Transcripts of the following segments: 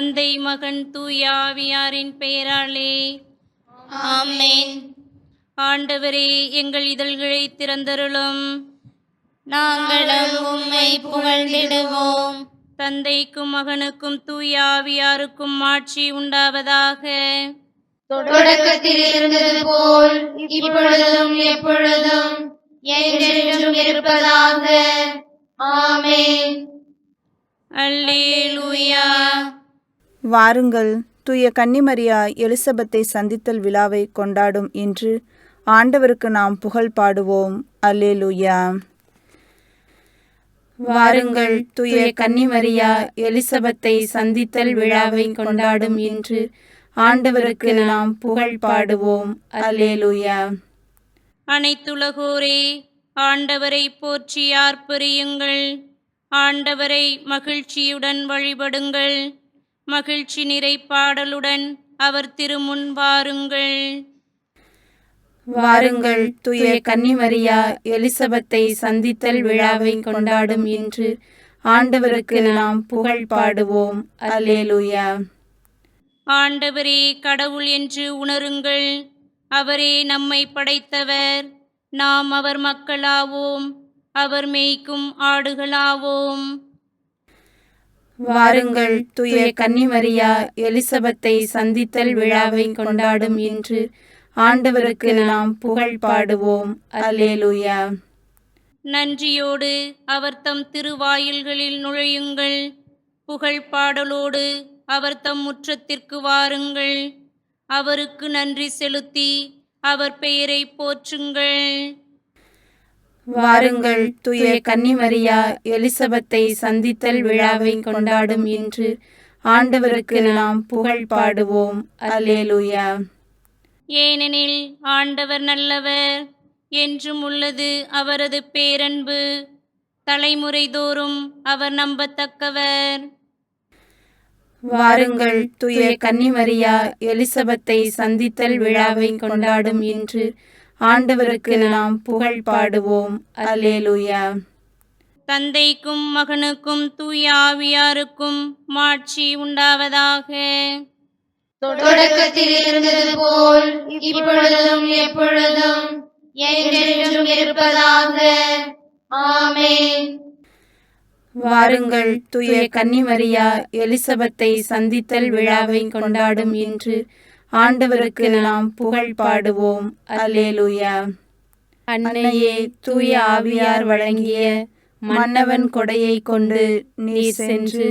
தந்தை மகன் தூய ஆவியாரின் பெயராலே ஆமென். ஆண்டவரே, எங்கள் இதழ்களை திறந்தருளும். நாங்களும் உம்மை புகழ்ந்திடுவோம். தந்தைக்கும் மகனுக்கும் தூய ஆவியாருக்கும் ஆட்சி உண்டாவதாக. தொடக்கத்தில் இருந்தது போல் இப்பொழுதும் எப்பொழுதும் என்றென்றும் இருப்பதாக. ஆமென். அல்லேலூயா. வாருங்கள், தூய கன்னிமரியா எலிசபெத்தை சந்தித்தல் விழாவை கொண்டாடும் இன்று ஆண்டவருக்கு நாம் புகழ் பாடுவோம். அல்லேலூயா. வாருங்கள், தூய கன்னிமரியா எலிசபெத்தை சந்தித்தல் விழாவை கொண்டாடும் இன்று ஆண்டவருக்கு நாம் புகழ் பாடுவோம். அல்லேலூயா. அனைத்துலகோரே, ஆண்டவரை போற்றி ஆர்ப்பரியுங்கள். ஆண்டவரை மகிழ்ச்சியுடன் வழிபடுங்கள். மகிழ்ச்சி நிறை பாடலுடன் அவர் திருமுன் வாருங்கள். வாருங்கள், தூய கன்னிமரியா எலிசபெத்தை சந்தித்தல் விழாவை கொண்டாடும் இன்று ஆண்டவருக்கு நாம் புகழ் பாடுவோம். அல்லேலூயா. ஆண்டவரே கடவுள் என்று உணருங்கள். அவரே நம்மை படைத்தவர். நாம் அவர் மக்களாவோம். அவர் மேய்க்கும் ஆடுகளாவோம். வாருங்கள், தூய கன்னிமரியா எலிசபெத்தை சந்தித்தல் விழாவை கொண்டாடும் இன்று ஆண்டவருக்கு நாம் புகழ் பாடுவோம். அல்லேலூயா. நன்றியோடு அவர் தம் திருவாயில்களில் நுழையுங்கள். புகழ் பாடலோடு அவர் தம் முற்றத்திற்கு வாருங்கள். அவருக்கு நன்றி செலுத்தி அவர் பெயரை போற்றுங்கள். வாருங்கள், தூய கன்னிமரியா எலிசபெத்தை சந்தித்தல் விழாவை கொண்டாடும் இன்று ஆண்டவருக்கு நாம் புகழ் பாடுவோம். அல்லேலூயா. ஏனெனில் ஆண்டவர் நல்லவர், என்றும் உள்ளது அவரது பேரன்பு. தலைமுறை தோறும் அவர் நம்பத்தக்கவர். வாருங்கள், தூய கன்னிமரியா எலிசபெத்தை சந்தித்தல் விழாவை கொண்டாடும் இன்று ஆண்டவருக்கு நாம் புகழ் பாடுவோம். அல்லேலூயா. தந்தைக்கும் மகனுக்கும் தூய ஆவியாருக்கும் மாட்சி உண்டாவதாக. தொடக்கத்தில் இருந்தது போல் இப்பொழுதும் எப்பொழுதும் என்றென்றும் இருப்பதாக. ஆமென். வாருங்கள், தூய கன்னிமரியா எலிசபெத்தை சந்தித்தல் விழாவை கொண்டாடும் இன்று ஆண்டவருக்கு நாம் புகழ் பாடுவோம். அல்லேலூயா. அன்னையே, தூய ஆவியார் வழங்கிய மன்னவன் கொடையை கொண்டு நீர் சென்று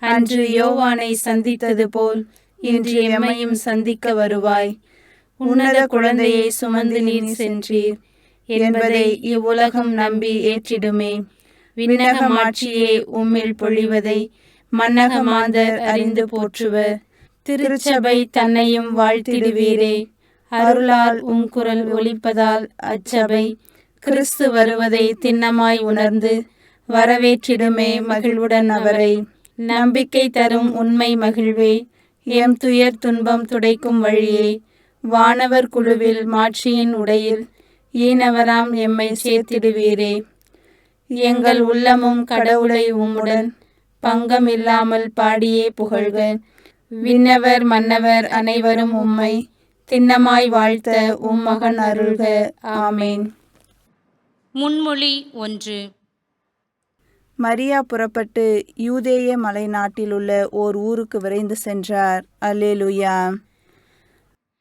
அன்று யோவானை சந்தித்தது போல் இன்று எம்மையும் சந்திக்க வருவாய். உன்னத குழந்தையை சுமந்து நீர் சென்றீர் என்பதை இவ்வுலகம் நம்பி ஏற்றிடுமே. விண்ணக மாட்சியே உம்மில் பொழிவதை மன்னக மாந்தர் அறிந்து போற்றுவர். திருச்சபை தன்னையும் வாழ்த்திடுவீரே. அருளால் உம் குரல் ஒலிப்பதால் அச்சபை கிறிஸ்து வருவதை திண்ணமாய் உணர்ந்து வரவேற்றிடுமே மகிழ்வுடன் அவரை. நம்பிக்கை தரும் உண்மை மகிழ்வே, எம் துயர் துன்பம் துடைக்கும் வழியே, வானவர் குழுவில் மாட்சியின் உடையில் ஈனவராம் எம்மை சேர்த்திடுவீரே. எங்கள் உள்ளமும் கடவுளை உம்முடன் பங்கமில்லாமல் பாடியே புகழ்க. விண்ணவர் மன்னவர் அனைவரும் உம்மை திண்ணமாய் வாழ்த்த உம் மகன் அருள்க. ஆமேன். முன்மொழி 1. மரியா புறப்பட்டு யூதேய மலை நாட்டிலுள்ள ஓர் ஊருக்கு விரைந்து சென்றார். அல்லேலூயா.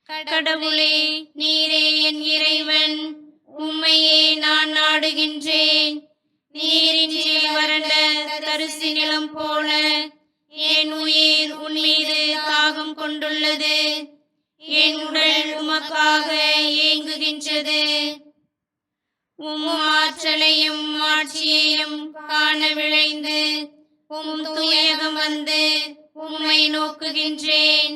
கடவுளே, நீரே என் இறைவன், உம்மையே நான் நாடுகின்றேன். நீரின்றி வறண்ட தரிசு நிலம் போல என் உயிர் உன்மீது தாகம் கொண்டுள்ளது. என் உடல் உமக்காக ஏங்குகின்றது. உம் ஆற்றலையும் ஆட்சியையும் காண விழைந்து உம் தூயகம் வந்து உம்மை நோக்குகின்றேன்.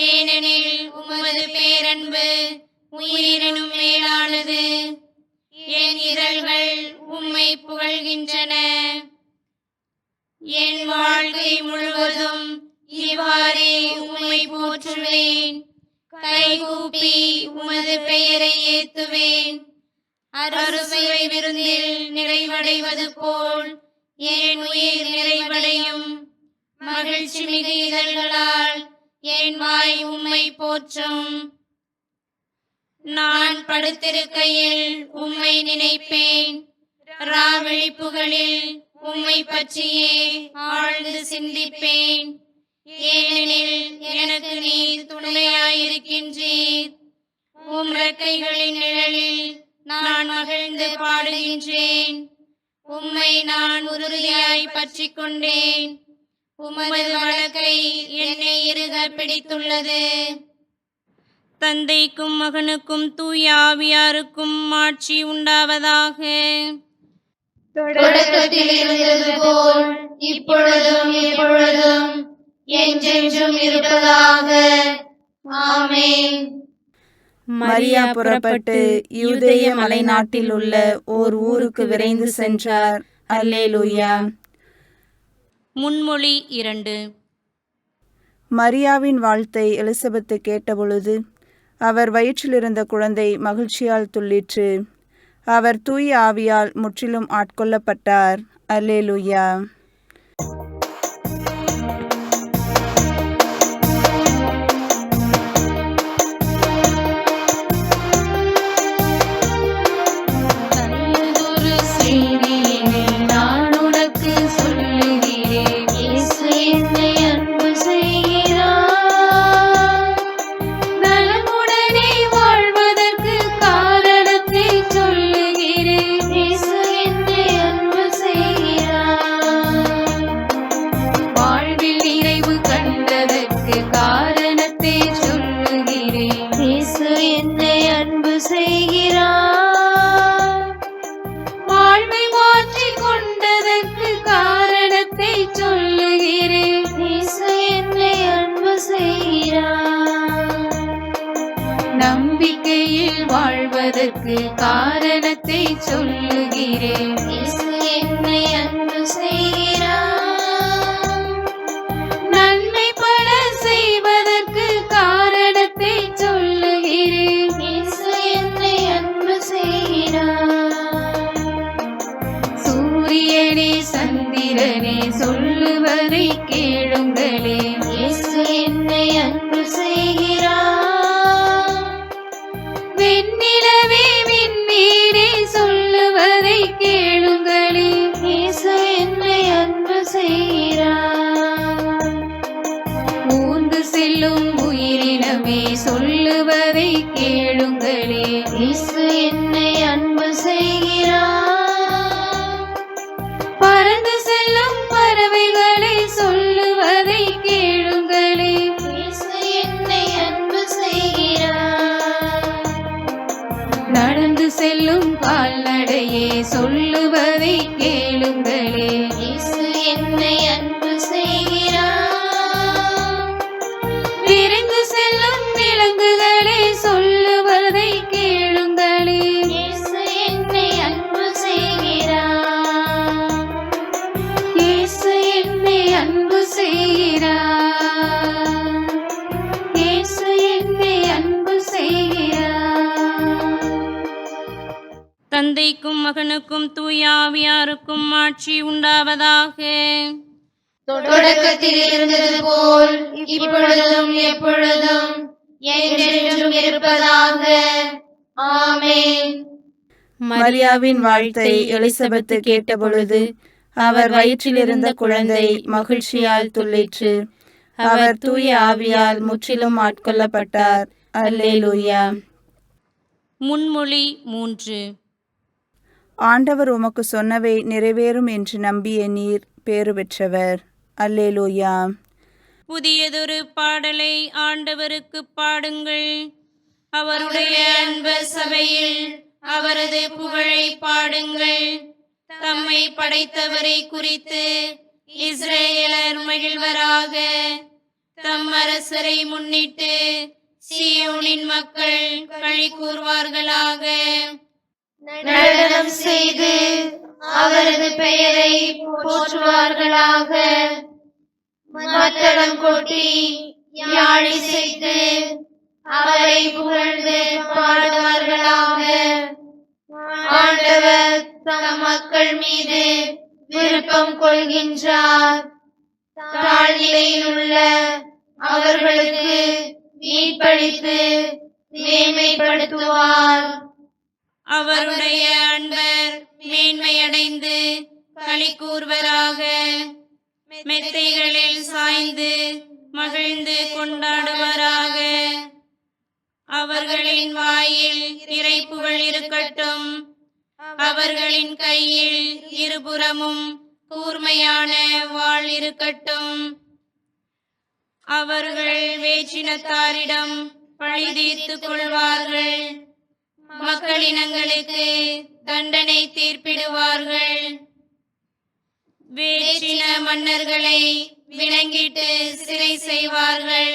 ஏனெனில் உமது பேரன்பு உயிரினும் மேலானது. என் இதழ்கள் உம்மை புகழ்கின்றன. என் வாழ்க்கை முழுவதும் இவ்வாறே உம்மை போற்றுவேன். கைகூப்பி உமது பெயரை ஏத்துவேன். அறுசுவை விருந்தில் நிறைவடைவது போல் என் உயிர் நிறைவடையும். மகிழ்ச்சி மிகு இதழ்களால் என் வாய் உம்மை போற்றும். நான் படுத்திருக்கையில் உம்மை நினைப்பேன், ராவிழிப்புகளில் உம்மை பற்றியே ஆழ்ந்து சிந்திப்பேன். ஏனெனில் எனக்கு நீர் துணையாயிருக்கின்றீர். உம் ரெக்கைகளின் நிழலில் நான் மகிழ்ந்து பாடுகின்றேன். உம்மை நான் உறுதியாய் பற்றிக் கொண்டேன். உமது வலக்கை என்னை இறுக பிடித்துள்ளது. தந்தைக்கும் மகனுக்கும் தூய ஆவியாருக்கும் ஆட்சி உண்டாவதாக. தொடக்கத்தில் இருந்தது போல் இப்பொழுதும் எப்பொழுதும் என்றென்றும் இருப்பதாக. ஆமென். மரியா புறப்பட்டு யூதேய மலைநாட்டில் உள்ள ஓர் ஊருக்கு விரைந்து சென்றார். அல்லேலூயா. முன்மொழி 2. மரியாவின் வாழ்த்தை எலிசபெத்து கேட்டபொழுது அவர் வயிற்றிலிருந்த குழந்தை மகிழ்ச்சியால் துள்ளிற்று. அவர் தூய ஆவியால் முற்றிலும் ஆட்கொள்ளப்பட்டார். அல்லேலூயா. நம்பிக்கையில் வாழ்வதற்கு காரணத்தை சொல்லுகிறேன். இயேசு என்னை அன்பு செய்கிறார். நன்மை பல செய்வதற்கு காரணத்தை சொல்லுகிறேன். இயேசு என்னை அன்பு செய்கிறார். சூரியனே சந்திரனே சொல்லுவதை கேளுங்களே. இயேசு என்னை அன்பு செய்கிறார். வெண்ணிலவே விண்ணீரே சொல்லுவதை கேளுங்களே. இயேசு என்னை அன்பு செய்கிறார். ஊர்ந்து செல்லும் உயிரினமே சொல்லுவதை கேளுங்களே. இயேசு என்னை அன்பு செய்கிறார். பறந்து செல்லும் பறவைகளை சொல்லுவதை கேளுங்களே. இயேசு என்னை அன்பு செய்கிறார். நடந்து செல்லும் கால்நடையே சொல்லுவதை கேளுங்களே. இயேசு என்னை அன்பு செய்கிறார். விரைந்து செல்லும் விலங்குகளே சொல்லுவதை கேளுங்களே. இயேசு என்னை அன்பு செய்கிறார். இயேசு என்னை அன்பு செய்கிறார். இயேசு என்னை அன்பு செய்கிறார். தந்தைக்கும் மகனுக்கும் தூய ஆவியாருக்கும் ஆட்சி உண்டாவதாக. தொடக்கத்தில் இருந்தது போல் இப்பொழுதும் எப்பொழுதும் என்றென்றும் இருப்பதாக. ஆமென். மரியாவின் வாழ்த்தை எலிசபெத்து கேட்டபொழுது அவர் வயிற்றிலிருந்த குழந்தை மகிழ்ச்சியால் துள்ளிற்று. அவர் தூய ஆவியால் முற்றிலும் ஆட்கொள்ளப்பட்டார். அல்லேலூயா. முன்மொழி 3. ஆண்டவர் உமக்கு சொன்னவை நிறைவேறும் என்று நம்பிய நீர் பேறு பெற்றவர். அல்லேலூயா. புதியதொரு பாடலை ஆண்டவருக்கு பாடுங்கள். அவருடைய அன்பு சபையில் அவரது புகழை பாடுங்கள். தம்மை படைத்தவரை குறித்து இஸ்ரேலர் மகிழ்வராக. தம் அரசரை முன்னிட்டு சீயோனின் மக்கள் களி கூர்வார்களாக. நடனம் செய்து அவரது பெயரை போற்றுவார்களாக. மத்தளம் கொட்டி யாழிசைத்து அவரை புகழ்ந்து பாடுவார்களாக. ஆண்டவர் தம் மக்கள் மீது விருப்பம் கொள்கின்றார். தாழ்நிலையில் உள்ள அவர்களுக்கு மீட்பளித்து மேன்மைப்படுத்துவார். அவருடைய அன்பர் மேன்மையடைந்து களி கூர்வராக. மெத்தைகளில் சாய்ந்து மகிழ்ந்து கொண்டாடுவராக. அவர்களின் வாயில் இறைப்புகள் இருக்கட்டும். அவர்களின் கையில் இருபுறமும் கூர்மையான வாள் இருக்கட்டும். அவர்கள் வேற்றினத்தாரிடம் பழி தீர்த்துக் கொள்வார்கள். மக்களினங்களுக்கு தண்டனை தீர்ப்பிடுவார்கள். வேற்றின மன்னர்களை விலங்கிட்டு சிறை செய்வார்கள்.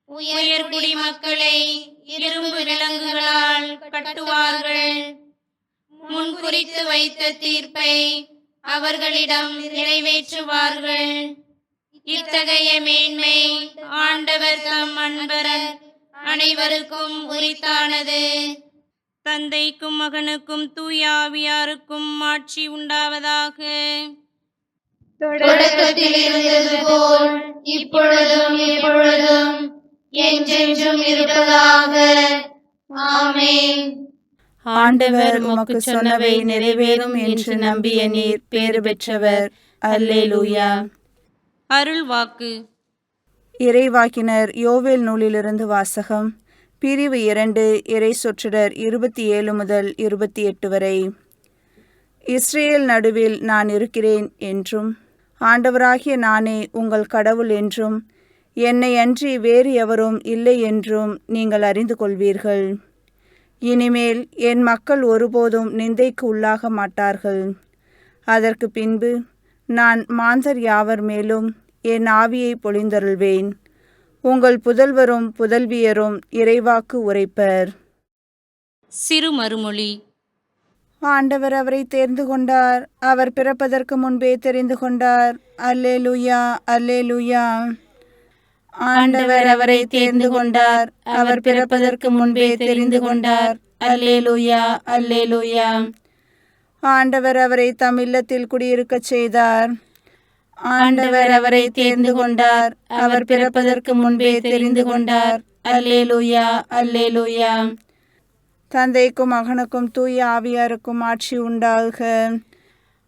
உயர்குடி மக்களை இரும்பு விலங்குகளால் கட்டுவார்கள். முன்குறித்து வைத்த தீர்ப்பை அவர்களிடம் நிறைவேற்றுவார்கள். இத்தகைய மேன்மை ஆண்டவர் தம் அன்பர் அனைவருக்கும் உரித்தானது. தந்தைக்கும் மகனுக்கும் தூய ஆவியாருக்கும் ஆட்சி உண்டாவதாக. தொடக்கத்தில் இருந்தது போல் இப்பொழுதும் எப்பொழுதும் என்றென்றும் இருப்பதாக. ஆமென். ஆண்டவர் உமக்கு சொன்னவை நிறைவேறும் என்று நம்பிய நீர் பேறு பெற்றவர். அல்லேலூயா. அருள் வாக்கு. இறைவாக்கினர் யோவேல் நூலிலிருந்து வாசகம். பிரிவு 2, இறை சொற்றொடர் 27 முதல் 28 வரை. இஸ்ரேல் நடுவில் நான் இருக்கிறேன் என்றும், ஆண்டவராகிய நானே உங்கள் கடவுள் என்றும், என்னை அன்றி வேறு எவரும் இல்லை என்றும் நீங்கள் அறிந்து கொள்வீர்கள். இனிமேல் என் மக்கள் ஒருபோதும் நிந்தைக்கு உள்ளாக மாட்டார்கள். அதற்கு பின்பு நான் மாந்தர் யாவர் மேலும் என் ஆவியை பொழிந்தருள்வேன். உங்கள் புதல்வரும் புதல்வியரும் இறைவாக்கு உரைப்பர். சிறு மறுமொழி. ஆண்டவர் அவரை தேர்ந்து கொண்டார். அவர் பிறப்பதற்கு முன்பே தெரிந்து கொண்டார். அல்லேலூயா, அல்லேலூயா. ஆண்டவர் அவரை தேர்ந்து கொண்டார். அவர் பிறப்பதற்கு முன்பே தெரிந்து கொண்டார். அல்லேலூயா, அல்லேலூயா. ஆண்டவர் அவரை தம் இல்லத்தில் குடியிருக்கச் செய்தார். ஆண்டவர் அவரை தேர்ந்து கொண்டார். அவர் பிறப்பதற்கு முன்பே தெரிந்து கொண்டார். அல்லேலூயா, அல்லேலூயா. தந்தைக்கும் மகனுக்கும் தூய ஆவியாருக்கும் ஆட்சி உண்டாக.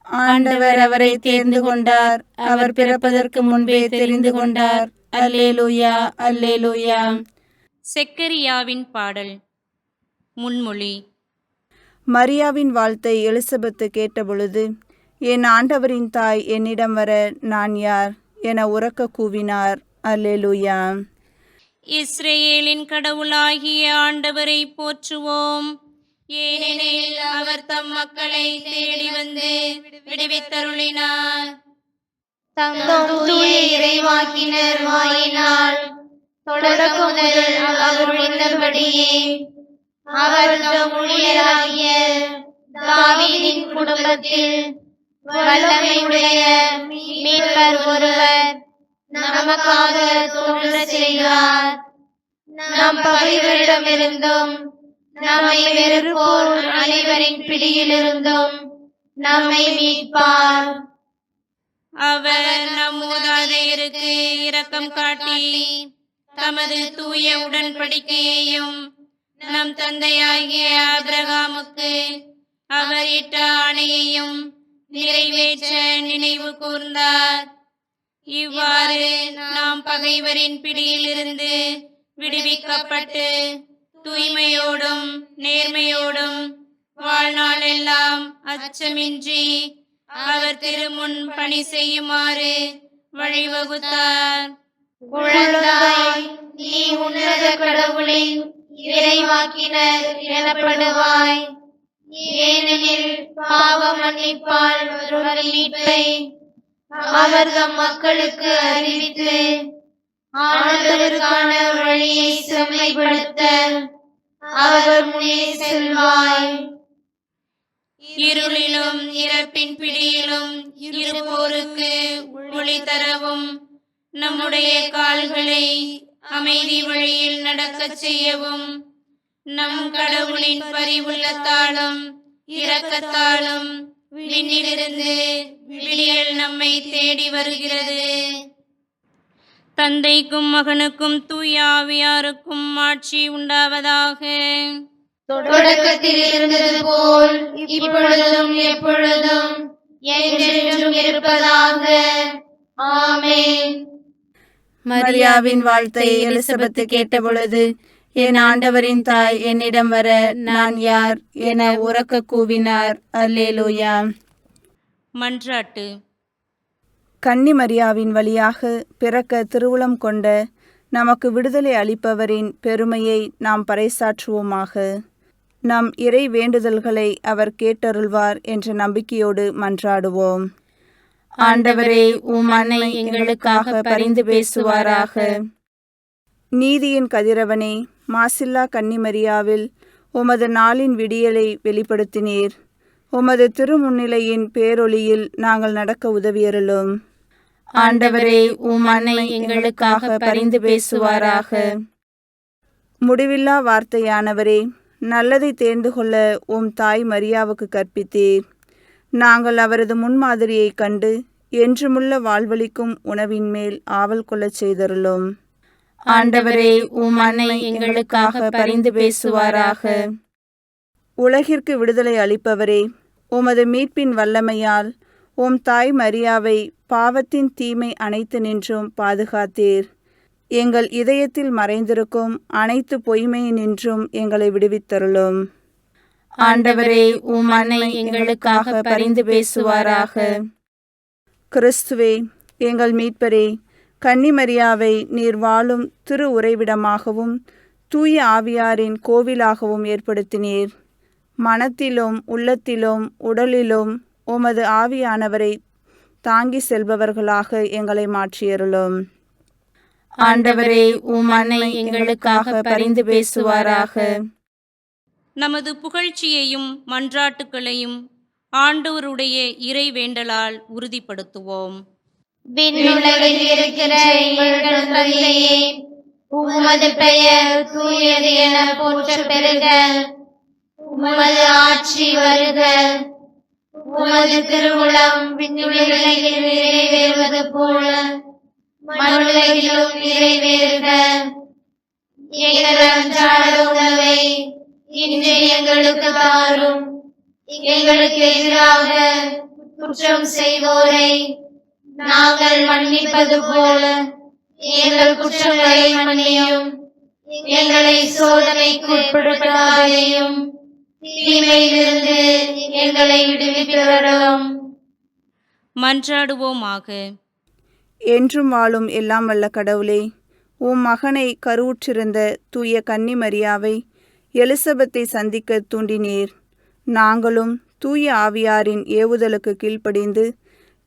ஆண்டவர் அவரை தேர்ந்து கொண்டார். அவர் பிறப்பதற்கு முன்பே தெரிந்து கொண்டார். அல்லேலூயா, அல்லேலூயா. செக்கரியாவின் பாடல். முன்மொழி. மரியாவின் வாழ்த்தை எலிசபெத்து கேட்டபொழுது, என் ஆண்டவரின் தாய் என்னிடம் வர நான் யார் என உரக்க கூவினார். அல்லேலூயா. இஸ்ரேலின் கடவுளாகிய ஆண்டவரை போற்றுவோம். ஏனெனில் அவர் தம் மக்களை தேடி வந்து விடுவித்தருளினார். தம் தூய இறைவாக்கினர் வாயினால் தொடக்கம் முதல் அவர் உணர்ந்தபடியே அவர் தம் ஊழியராகிய தாவீதின் குடும்பத்தில் வல்லமை உடைய மீட்பர் ஒருவர் நமக்காக தோன்றச் செய்தார். நம் பகைவரிடமிருந்தும் நம்மை வெறுப்போர் அனைவரின் பிடியிலிருந்தும் நம்மை மீட்பார். அவர் நம் மூதாதையருக்கு இரக்கம் காட்டி தமது தூய உடன்படிக்கையையும் நம் தந்தையாகிய ஆபிரகாமுக்கு அவர் இட்ட ஆணையையும் நிறைவேற்ற நினைவு கூர்ந்தார். இவ்வாறு நாம் பகைவரின் பிடியிலிருந்து விடுவிக்கப்பட்டு தூய்மையோடும் நேர்மையோடும் வாழ்நாளெல்லாம் அச்சமின்றி அவர் திருமுன் பணி செய்யுமாறு வழிவகுத்தார். குழந்தாய், நீ உன்னத கடவுளின் இறைவாக்கினர் எனப்படுவாய். ஏனெனில் பாவ மன்னிப்பால் வரும் மீட்பை அவர் தம் மக்களுக்கு அறிவித்து ஆண்டவருக்கான வழியை செம்மைப்படுத்த அவர் முன்னே செல்வாய். இருளிலும் இறப்பின் பிடியிலும் இருப்போருக்கு ஒளி தரவும் நம்முடைய கால்களை அமைதி வழியில் நடக்கச் செய்யவும் நம் கடவுளின் பரிவுள்ளத்தாலும் இரக்கத்தாலும் விண்ணிலிருந்து விடியல் நம்மை தேடி வருகிறது. தந்தைக்கும் மகனுக்கும் தூய ஆவியாருக்கும் ஆட்சி உண்டாவதாக. தொடக்கத்தில் இருந்தது போல் இப்பொழுதும் எப்பொழுதும் என்றென்றும் இருப்பதாக. ஆமென். மரியாவின் வாழ்த்தை எலிசபெத்து கேட்டபொழுது, என் ஆண்டவரின் தாய் என்னிடம் வர நான் யார் என உரக்க கூவினார். அல்லேலூயா. மன்றாட்டு. கன்னி மரியாவின் வழியாக பிறக்க திருவுளம் கொண்ட நமக்கு விடுதலை அளிப்பவரின் பெருமையை நாம் பறைசாற்றுவோமாக. நம் இறை வேண்டுதல்களை அவர் கேட்டருள்வார் என்ற நம்பிக்கையோடு மன்றாடுவோம். ஆண்டவரே, உம் அன்னை எங்களுக்காக பரிந்து பேசுவாராக. நீதியின் கதிரவனே, மாசில்லா கன்னிமரியாவில் உமது நாளின் விடியலை வெளிப்படுத்தினீர். உமது திருமுன்னிலையின் பேரொளியில் நாங்கள் நடக்க உதவியருளும். ஆண்டவரே, உம் அன்னை எங்களுக்காக பரிந்து பேசுவாராக. முடிவில்லா வார்த்தையானவரே, நல்லதை தேர்ந்து கொள்ள உம் தாய் மரியாவுக்கு கற்பித்தீர். நாங்கள் அவரது முன்மாதிரியைக் கண்டு என்றுமுள்ள வாழ்வளிக்கும் உணவின் மேல் ஆவல் கொள்ளச் செய்தருளும். ஆண்டவரே, உம் அன்னை எங்களுக்காக பரிந்து பேசுவாராக. உலகிற்கு விடுதலை அளிப்பவரே, உமது மீட்பின் வல்லமையால் உம் தாய் மரியாவை பாவத்தின் தீமை அனைத்து நின்றும் பாதுகாத்தீர். எங்கள் இதயத்தில் மறைந்திருக்கும் அனைத்து பொய்மையினின்றும் எங்களை விடுவித்தருளும். ஆண்டவரே, உம் அன்னை எங்களுக்காக பரிந்து பேசுவாராக. கிறிஸ்துவே, எங்கள் மீட்பரே, கன்னிமரியாவை நீர் வாழும் திரு உறைவிடமாகவும் தூய ஆவியாரின் கோவிலாகவும் ஏற்படுத்தினீர். மனத்திலும் உள்ளத்திலும் உடலிலும் உமது ஆவியானவரை தாங்கி செல்பவர்களாக எங்களை மாற்றியருளும். ஆண்டவரே, உம் அன்னை எங்களுக்காக பரிந்து பேசுவாராக. நமது புகழ்ச்சியையும் மன்றாட்டுக்களையும் ஆண்டவருடைய இறை வேண்டலால் உறுதிப்படுத்துவோம். விண்ணுலகில் இருக்கிற எங்கள் தந்தையே, உமது பெயர் தூயது என போற்ற பெறுக. உமது ஆட்சி வருக. உமது திருவுளம் விண்ணுலகில் நிறைவேறுவது போல மண்ணுலகிலும் நிறைவேறுக. எங்கள் அன்றாட உணவை இன்று எங்களுக்கு தாரும். எங்களுக்கு எதிராக குற்றம் செய்வோரை நாங்கள் மன்னிப்பது போல எங்கள் குற்றங்களை மன்னியும். எங்களை சோதனைக்கு உட்படுத்தாதேயும், தீமையிலிருந்து எங்களை விடுவித்தருளும். மன்றாடுவோமாக. என்றும் வாழும் எல்லாம் வல்ல கடவுளே, உம் மகனை கருவுற்றிருந்த தூய கன்னிமரியாவை எலிசபெத்தை சந்திக்க தூண்டினீர். நாங்களும் தூய ஆவியாரின் ஏவுதலுக்கு கீழ்ப்படிந்து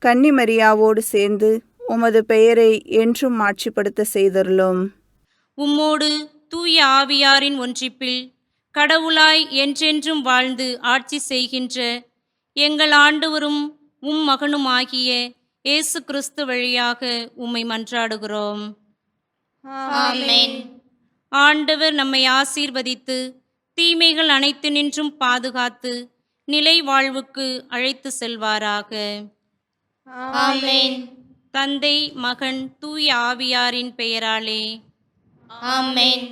கன்னிமரியாவோடு சேர்ந்து உமது பெயரை என்றும் மாட்சிப்படுத்த செய்தருளும். உம்மோடு தூய ஆவியாரின் ஒன்றிப்பில் கடவுளாய் என்றென்றும் வாழ்ந்து ஆட்சி செய்கின்ற எங்கள் ஆண்டவரும் உம் மகனுமாகிய இயேசு கிறிஸ்து வழியாக உம்மை மன்றாடுகிறோம். ஆமென். ஆண்டவர் நம்மை ஆசீர்வதித்து தீமைகள் அனைத்து நின்றும் பாதுகாத்து நிலை வாழ்வுக்கு அழைத்து செல்வாராக. ஆமென். தந்தை, மகன், தூய ஆவியாரின் பெயராலே. ஆமென்.